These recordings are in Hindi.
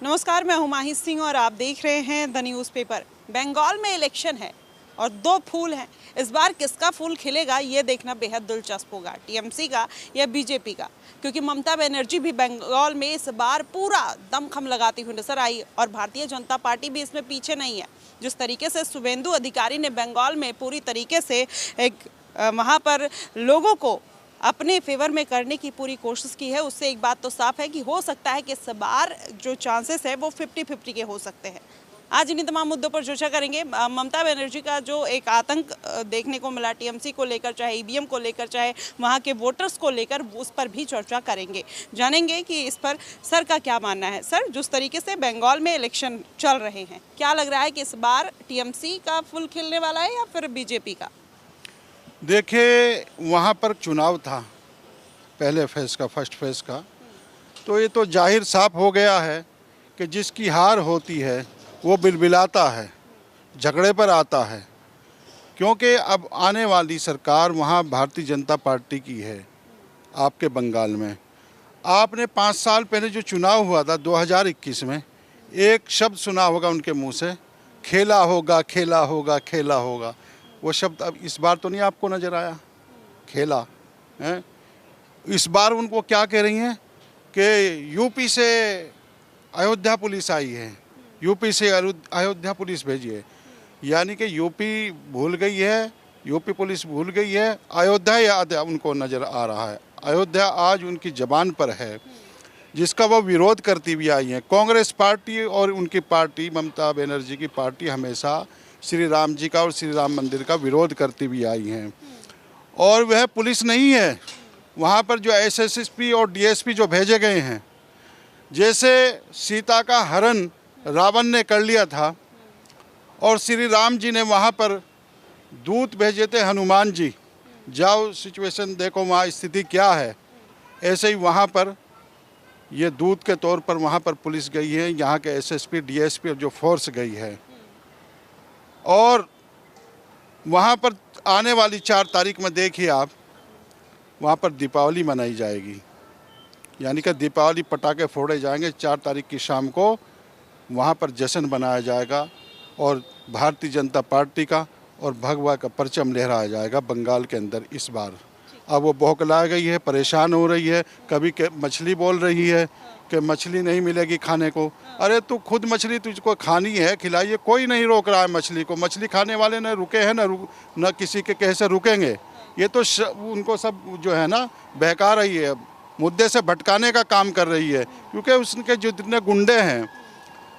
नमस्कार, मैं हुमायूं सिंह और आप देख रहे हैं द न्यूज़ पेपर। बंगाल में इलेक्शन है और दो फूल हैं। इस बार किसका फूल खिलेगा ये देखना बेहद दिलचस्प होगा, टीएमसी का या बीजेपी का, क्योंकि ममता बनर्जी भी बंगाल में इस बार पूरा दमखम लगाती हुई नजर आई और भारतीय जनता पार्टी भी इसमें पीछे नहीं है। जिस तरीके से शुभेंदु अधिकारी ने बंगाल में पूरी तरीके से वहाँ पर लोगों को अपने फेवर में करने की पूरी कोशिश की है, उससे एक बात तो साफ है कि हो सकता है कि इस बार जो चांसेस है वो 50-50 के हो सकते हैं। आज इन्हीं तमाम मुद्दों पर चर्चा करेंगे। ममता बनर्जी का जो एक आतंक देखने को मिला टीएमसी को लेकर, चाहे ईवीएम को लेकर, चाहे वहाँ के वोटर्स को लेकर, उस पर भी चर्चा करेंगे। जानेंगे कि इस पर सर का क्या मानना है। सर, जिस तरीके से बंगाल में इलेक्शन चल रहे हैं, क्या लग रहा है कि इस बार टीएमसी का फूल खिलने वाला है या फिर बीजेपी का? देखिए, वहाँ पर चुनाव था पहले फेज़ का, फर्स्ट फेज़ का, तो ये तो जाहिर साफ हो गया है कि जिसकी हार होती है वो बिलबिलाता है, झगड़े पर आता है, क्योंकि अब आने वाली सरकार वहाँ भारतीय जनता पार्टी की है। आपके बंगाल में आपने 5 साल पहले जो चुनाव हुआ था 2021 में, एक शब्द सुना होगा उनके मुंह से, खेला होगा, खेला होगा, खेला होगा। वो शब्द अब इस बार तो नहीं आपको नज़र आया, खेला है। इस बार उनको क्या कह रही हैं कि यूपी से अयोध्या पुलिस आई है, यूपी से अयोध्या पुलिस भेजी है, यानी कि यूपी भूल गई है, यूपी पुलिस भूल गई है, अयोध्या याद उनको नज़र आ रहा है। अयोध्या आज उनकी ज़बान पर है, जिसका वो विरोध करती हुई आई हैं। कांग्रेस पार्टी और उनकी पार्टी, ममता बनर्जी की पार्टी, हमेशा श्री राम जी का और श्री राम मंदिर का विरोध करती हुई आई हैं। और वह पुलिस नहीं है, वहाँ पर जो एसएसपी और डीएसपी जो भेजे गए हैं, जैसे सीता का हरण रावण ने कर लिया था और श्री राम जी ने वहाँ पर दूत भेजे थे, हनुमान जी, जाओ सिचुएशन देखो वहाँ स्थिति क्या है, ऐसे ही वहाँ पर ये दूत के तौर पर वहाँ पर पुलिस गई है, यहाँ के एसएसपी डीएसपी और जो फोर्स गई है। और वहाँ पर आने वाली 4 तारीख में देखिए आप, वहाँ पर दीपावली मनाई जाएगी, यानी कि दीपावली पटाखे फोड़े जाएंगे। 4 तारीख की शाम को वहाँ पर जश्न मनाया जाएगा और भारतीय जनता पार्टी का और भगवा का परचम लहराया जाएगा बंगाल के अंदर इस बार। अब वो बौखला गई है, परेशान हो रही है, कभी के मछली बोल रही है कि मछली नहीं मिलेगी खाने को। अरे तू खुद मछली तुझको खानी है, खिलाइए, कोई नहीं रोक रहा है मछली को। मछली खाने वाले न रुके हैं न किसी के कहे से रुकेंगे। ये तो उनको सब जो है ना बहका रही है, मुद्दे से भटकाने का काम कर रही है, क्योंकि उसके जितने गुंडे हैं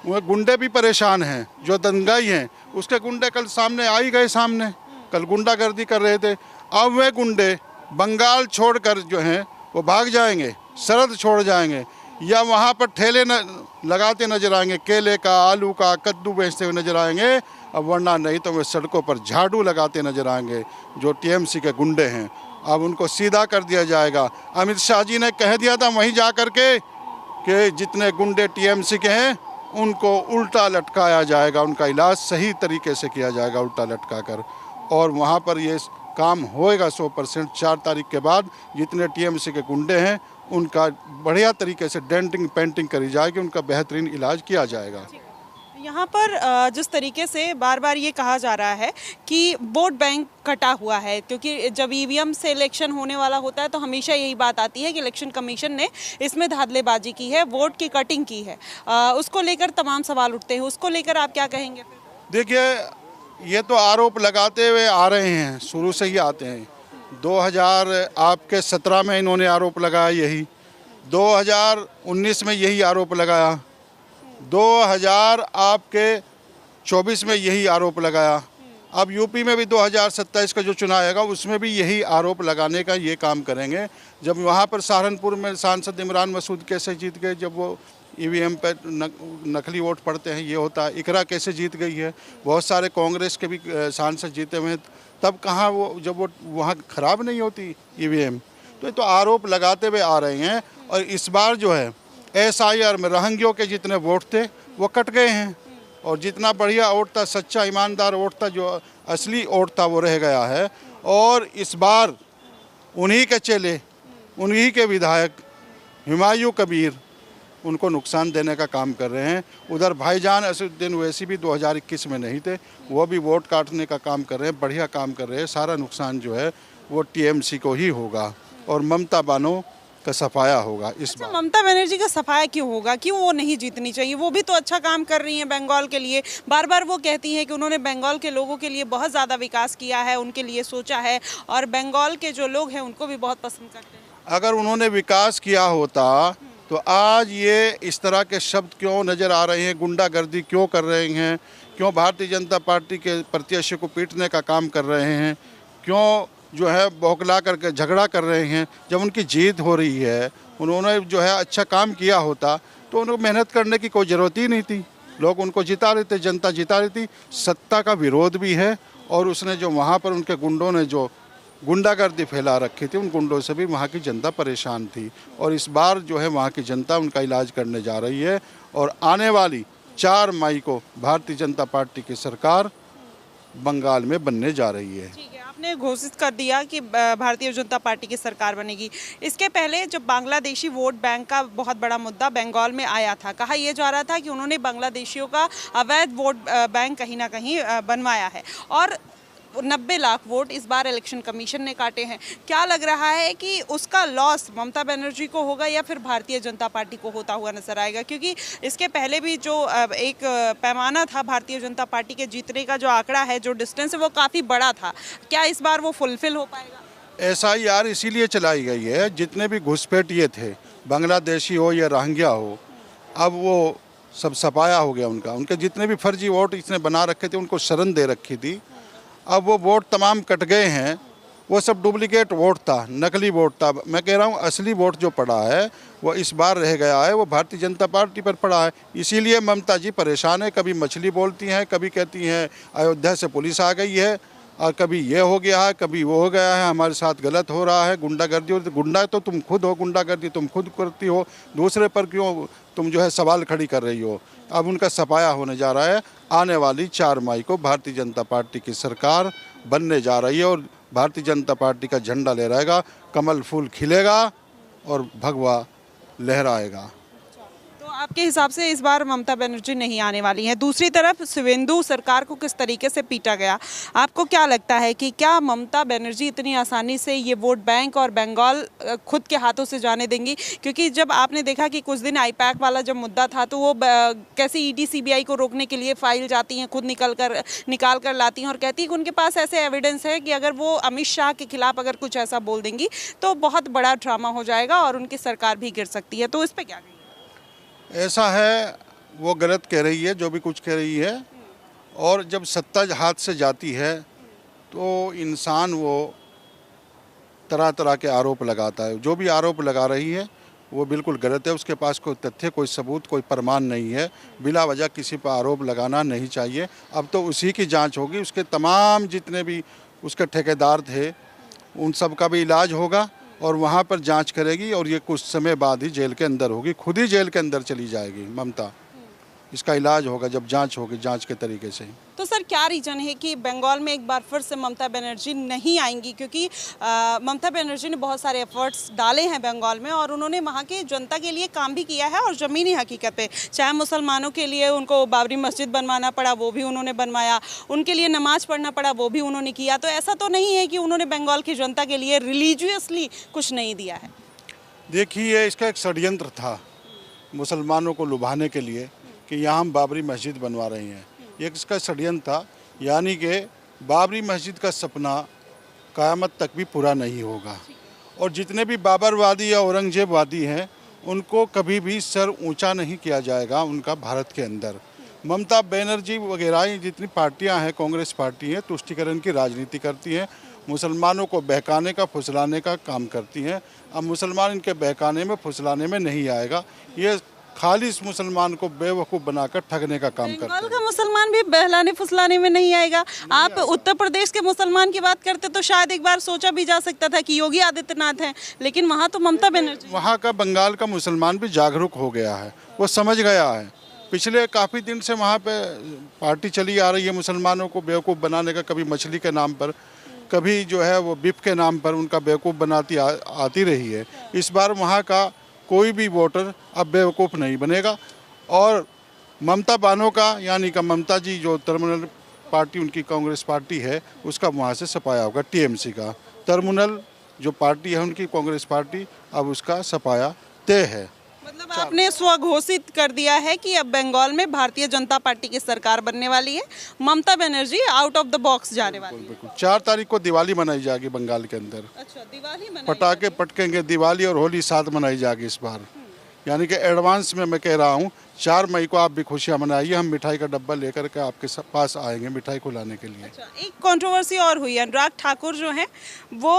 वह गुंडे भी परेशान हैं। जो दंगाई हैं उसके गुंडे कल सामने आ ही गए, सामने कल गुंडागर्दी कर रहे थे। अब वे गुंडे बंगाल छोड़कर जो हैं वो भाग जाएंगे, सरहद छोड़ जाएंगे, या वहाँ पर ठेले लगाते नजर आएंगे, केले का, आलू का, कद्दू बेचते हुए नजर आएंगे। अब वरना नहीं तो वे सड़कों पर झाड़ू लगाते नजर आएंगे, जो टीएमसी के गुंडे हैं। अब उनको सीधा कर दिया जाएगा। अमित शाह जी ने कह दिया था वहीं जा कर के कि जितने गुंडे टीएमसी के हैं उनको उल्टा लटकाया जाएगा, उनका इलाज सही तरीके से किया जाएगा उल्टा लटका कर। और वहाँ पर ये काम होएगा 100%। 4 तारीख के बाद जितने टीएमसी के गुंडे हैं उनका बढ़िया तरीके से डेंटिंग पेंटिंग करी जाएगी, उनका बेहतरीन इलाज किया जाएगा। यहाँ पर जिस तरीके से बार बार ये कहा जा रहा है कि वोट बैंक कटा हुआ है, क्योंकि जब ईवीएम से इलेक्शन होने वाला होता है तो हमेशा यही बात आती है कि इलेक्शन कमीशन ने इसमें धांधलेबाजी की है, वोट की कटिंग की है। उसको लेकर तमाम सवाल उठते हैं, उसको लेकर आप क्या कहेंगे? देखिए, ये तो आरोप लगाते हुए आ रहे हैं, शुरू से ही आते हैं। 2017 में इन्होंने आरोप लगाया, यही 2019 में यही आरोप लगाया, 2024 में यही आरोप लगाया। अब यूपी में भी 2027 का जो चुनाव आएगा उसमें भी यही आरोप लगाने का ये काम करेंगे। जब वहाँ पर सहारनपुर में सांसद इमरान मसूद कैसे जीत गए, जब वो ईवीएम पर नकली वोट पड़ते हैं, ये होता है। इकरा कैसे जीत गई है, बहुत सारे कांग्रेस के भी सांसद जीते हुए हैं, तब कहाँ वो जब वो वहाँ ख़राब नहीं होती ईवीएम। तो ये तो आरोप लगाते हुए आ रहे हैं। और इस बार जो है एसआईआर में रहंगियों के जितने वोट थे वो कट गए हैं, और जितना बढ़िया वोट था, सच्चा ईमानदार वोट था, जो असली वोट था, वो रह गया है। और इस बार उन्हीं के चेले, उन्हीं के विधायक हुमायूं कबीर उनको नुकसान देने का काम कर रहे हैं। उधर भाईजान असदुद्दीन ओवैसी भी 2021 में नहीं थे, वो भी वोट काटने का काम कर रहे हैं, बढ़िया काम कर रहे हैं। सारा नुकसान जो है वो टीएमसी को ही होगा और ममता बानो का सफाया होगा इस अच्छा, बार। ममता बनर्जी का सफाया क्यों होगा? क्यों वो नहीं जीतनी चाहिए? वो भी तो अच्छा काम कर रही हैं बंगाल के लिए। बार बार वो कहती हैं कि उन्होंने बंगाल के लोगों के लिए बहुत ज़्यादा विकास किया है, उनके लिए सोचा है और बंगाल के जो लोग हैं उनको भी बहुत पसंद करते हैं। अगर उन्होंने विकास किया होता तो आज ये इस तरह के शब्द क्यों नज़र आ रहे हैं, गुंडागर्दी क्यों कर रहे हैं, क्यों भारतीय जनता पार्टी के प्रत्याशी को पीटने का काम कर रहे हैं, क्यों जो है बौखला करके झगड़ा कर रहे हैं? जब उनकी जीत हो रही है, उन्होंने जो है अच्छा काम किया होता तो उनको मेहनत करने की कोई ज़रूरत ही नहीं थी। लोग उनको जिता रहे थे, जनता जिता रही थी। सत्ता का विरोध भी है और उसने जो वहाँ पर उनके गुंडों ने जो गुंडागर्दी फैला रखी थी, उन गुंडों से भी वहाँ की जनता परेशान थी। और इस बार जो है वहाँ की जनता उनका इलाज करने जा रही है और आने वाली 4 मई को भारतीय जनता पार्टी की सरकार बंगाल में बनने जा रही है। ठीक है, आपने घोषित कर दिया कि भारतीय जनता पार्टी की सरकार बनेगी। इसके पहले जब बांग्लादेशी वोट बैंक का बहुत बड़ा मुद्दा बंगाल में आया था, कहा यह जा रहा था कि उन्होंने बांग्लादेशियों का अवैध वोट बैंक कहीं ना कहीं बनवाया है और 90 लाख वोट इस बार इलेक्शन कमीशन ने काटे हैं। क्या लग रहा है कि उसका लॉस ममता बनर्जी को होगा या फिर भारतीय जनता पार्टी को होता हुआ नजर आएगा? क्योंकि इसके पहले भी जो एक पैमाना था भारतीय जनता पार्टी के जीतने का, जो आंकड़ा है, जो डिस्टेंस है, वो काफ़ी बड़ा था। क्या इस बार वो फुलफिल हो पाएगा? SIR इसीलिए चलाई गई है, जितने भी घुसपैठिए थे, बांग्लादेशी हो या रोहिंग्या हो, अब वो सब सफाया हो गया उनका। उनके जितने भी फर्जी वोट इसने बना रखे थे, उनको शरण दे रखी थी, अब वो वोट तमाम कट गए हैं। वो सब डुप्लीकेट वोट था, नकली वोट था। मैं कह रहा हूँ असली वोट जो पड़ा है वो इस बार रह गया है, वो भारतीय जनता पार्टी पर पड़ा है। इसीलिए ममता जी परेशान है। कभी मछली बोलती हैं, कभी कहती हैं अयोध्या से पुलिस आ गई है, और कभी ये हो गया है, कभी वो हो गया है, हमारे साथ गलत हो रहा है, गुंडागर्दी हो रही है। गुंडा तो तुम खुद हो, गुंडागर्दी तुम खुद करती हो, दूसरे पर क्यों तुम जो है सवाल खड़ी कर रही हो? अब उनका सफाया होने जा रहा है। आने वाली 4 मई को भारतीय जनता पार्टी की सरकार बनने जा रही है और भारतीय जनता पार्टी का झंडा लहराएगा, कमल फूल खिलेगा और भगवा लहराएगा। तो आपके हिसाब से इस बार ममता बनर्जी नहीं आने वाली हैं। दूसरी तरफ शुवेंदु सरकार को किस तरीके से पीटा गया, आपको क्या लगता है कि क्या ममता बनर्जी इतनी आसानी से ये वोट बैंक और बंगाल खुद के हाथों से जाने देंगी? क्योंकि जब आपने देखा कि कुछ दिन आईपैक वाला जब मुद्दा था, तो वो कैसे ईडी सीबीआई को रोकने के लिए फाइल जाती हैं, खुद निकाल कर लाती हैं और कहती हैं कि उनके पास ऐसे एविडेंस है कि अगर वो अमित शाह के खिलाफ अगर कुछ ऐसा बोल देंगी तो बहुत बड़ा ड्रामा हो जाएगा और उनकी सरकार भी गिर सकती है। तो इस पर क्या कहेंगे? ऐसा है, वो गलत कह रही है जो भी कुछ कह रही है। और जब सत्ता हाथ से जाती है तो इंसान वो तरह तरह के आरोप लगाता है। जो भी आरोप लगा रही है वो बिल्कुल गलत है। उसके पास कोई तथ्य, कोई सबूत, कोई प्रमाण नहीं है। बिला वजह किसी पर आरोप लगाना नहीं चाहिए। अब तो उसी की जांच होगी, उसके तमाम जितने भी उसके ठेकेदार थे उन सब का भी इलाज होगा और वहाँ पर जांच करेगी और ये कुछ समय बाद ही जेल के अंदर होगी, खुद ही जेल के अंदर चली जाएगी ममता। इसका इलाज होगा जब जांच होगी, जांच के तरीके से। तो सर क्या रीज़न है कि बंगाल में एक बार फिर से ममता बनर्जी नहीं आएंगी? क्योंकि ममता बनर्जी ने बहुत सारे एफर्ट्स डाले हैं बंगाल में और उन्होंने वहाँ की जनता के लिए काम भी किया है और ज़मीनी हकीकत पे, चाहे मुसलमानों के लिए उनको बाबरी मस्जिद बनवाना पड़ा वो भी उन्होंने बनवाया, उनके लिए नमाज पढ़ना पड़ा वो भी उन्होंने किया। तो ऐसा तो नहीं है कि उन्होंने बंगाल की जनता के लिए रिलीजियसली कुछ नहीं दिया है। देखिए, इसका एक षड्यंत्र था मुसलमानों को लुभाने के लिए कि यहाँ हम बाबरी मस्जिद बनवा रहे हैं। ये इसका षड्यंत्र था, यानी कि बाबरी मस्जिद का सपना क़यामत तक भी पूरा नहीं होगा। और जितने भी बाबरवादी या औरंगजेबवादी हैं उनको कभी भी सर ऊंचा नहीं किया जाएगा उनका भारत के अंदर। ममता बनर्जी वगैरह जितनी पार्टियां हैं, कांग्रेस पार्टी है, तुष्टीकरण की राजनीति करती हैं, मुसलमानों को बहकाने का, फुसलाने का काम करती हैं। अब मुसलमान इनके बहकाने में, फुसलाने में नहीं आएगा। ये खाली इस मुसलमान को बेवकूफ़ बनाकर ठगने का काम करते हैं। बंगाल का मुसलमान भी बहलाने फुसलाने में नहीं आएगा। आप उत्तर प्रदेश के मुसलमान की बात करते तो शायद एक बार सोचा भी जा सकता था कि योगी आदित्यनाथ हैं, लेकिन वहाँ तो ममता बनर्जी। वहाँ का बंगाल का मुसलमान भी जागरूक हो गया है, वो समझ गया है। पिछले काफ़ी दिन से वहाँ पे पार्टी चली आ रही है मुसलमानों को बेवकूफ़ बनाने का, कभी मछली के नाम पर, कभी जो है वो बिफ के नाम पर उनका बेवकूफ़ बनाती आती रही है। इस बार वहाँ का कोई भी वोटर अब बेवकूफ़ नहीं बनेगा। और ममता बानो का यानी कि ममता जी जो टर्मिनल पार्टी उनकी कांग्रेस पार्टी है उसका वहाँ से सफाया होगा। टीएमसी का टर्मिनल जो पार्टी है उनकी कांग्रेस पार्टी अब उसका सफाया तय है। मतलब आपने स्वघोषित कर दिया है कि अब बंगाल में भारतीय जनता पार्टी की सरकार बनने वाली है, Mamata Banerjee out of the box जाने वाली है। बिल्कुल 4 तारीख को दिवाली मनाई जाएगी बंगाल के अंदर। अच्छा, दिवाली मनाई पटाखे पटकेंगे, दिवाली और होली साथ मनाई जाएगी इस बार। यानी कि एडवांस में मैं कह रहा हूँ 4 मई को आप भी खुशियाँ मनाइए, हम मिठाई का डब्बा लेकर के आपके पास आएंगे मिठाई खिलाने के लिए। अच्छा, एक कंट्रोवर्सी और हुई, अनुराग ठाकुर जो हैं वो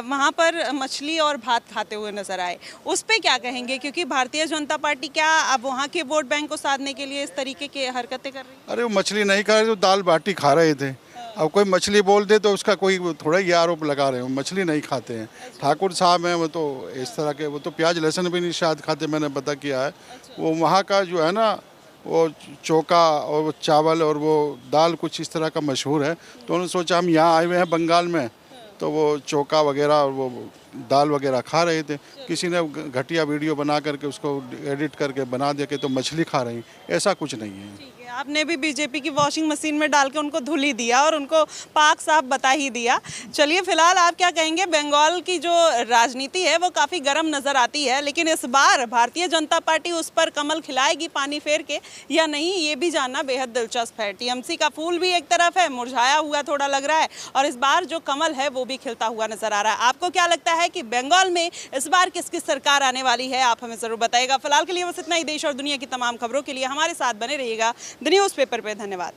वहाँ पर मछली और भात खाते हुए नजर आए, उस पे क्या कहेंगे? क्योंकि भारतीय जनता पार्टी क्या अब वहाँ के वोट बैंक को साधने के लिए इस तरीके की हरकतें कर रही है? अरे वो मछली नहीं खा रहे तो दाल बाटी खा रहे थे। अब कोई मछली बोल दे तो उसका कोई थोड़ा ही आरोप लगा रहे हो, मछली नहीं खाते हैं। ठाकुर साहब हैं वो तो इस तरह के, वो तो प्याज लहसुन भी नहीं शायद खाते, मैंने पता किया है। वो वहाँ का जो है ना वो चोखा और वो चावल और वो दाल कुछ इस तरह का मशहूर है, तो उन्होंने सोचा हम यहाँ आए हुए हैं बंगाल में तो वो चोखा वगैरह और वो दाल वगैरह खा रहे थे। किसी ने घटिया वीडियो बना करके उसको एडिट करके बना दिया कि तो मछली खा रही, ऐसा कुछ नहीं है। ठीक है, आपने भी बीजेपी की वॉशिंग मशीन में डाल के उनको धुल ही दिया और उनको पाक साफ बता ही दिया। चलिए, फिलहाल आप क्या कहेंगे? बंगाल की जो राजनीति है वो काफ़ी गर्म नज़र आती है, लेकिन इस बार भारतीय जनता पार्टी उस पर कमल खिलाएगी पानी फेर के या नहीं, ये भी जानना बेहद दिलचस्प है। टीएमसी का फूल भी एक तरफ है, मुरझाया हुआ थोड़ा लग रहा है, और इस बार जो कमल है वो भी खिलता हुआ नजर आ रहा है। आपको क्या लगता है कि बंगाल में इस बार किसकी सरकार आने वाली है? आप हमें जरूर बताइएगा। फिलहाल के लिए बस इतना ही। देश और दुनिया की तमाम खबरों के लिए हमारे साथ बने रहिएगा द न्यूज़पेपर पे। धन्यवाद।